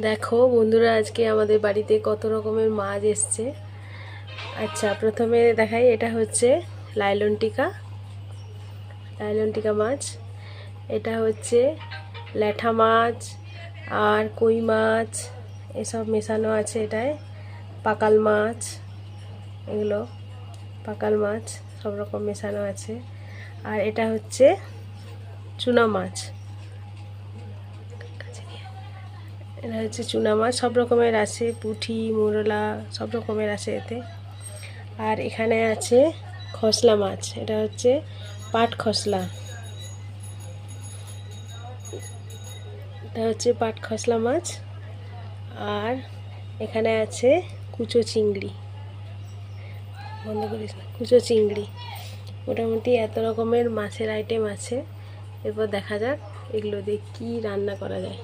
দেখো বন্ধুরা, আজকে আমাদের বাড়িতে কত রকমের মাছ এসছে। আচ্ছা, প্রথমে দেখাই, এটা হচ্ছে লাইলন টিকা মাছ। এটা হচ্ছে ল্যাঠা মাছ আর কই মাছ, এসব মেশানো আছে এটায়। পাকাল মাছ, এগুলো পাকাল মাছ সব রকম মেশানো আছে। আর এটা হচ্ছে চুনা মাছ, এটা হচ্ছে চুনা মাছ। সব রকমের আছে, পুঁটি, মোরলা, সব রকমের আছে এতে। আর এখানে আছে খসলা মাছ, এটা হচ্ছে পাট খসলা, এটা হচ্ছে পাট খসলা মাছ। আর এখানে আছে কুচো চিংড়ি, বন্ধ করিস না, কুচো চিংড়ি। মোটামুটি এত রকমের মাছের আইটেম আছে। এরপর দেখা যাক এগুলো দিয়ে কী রান্না করা যায়।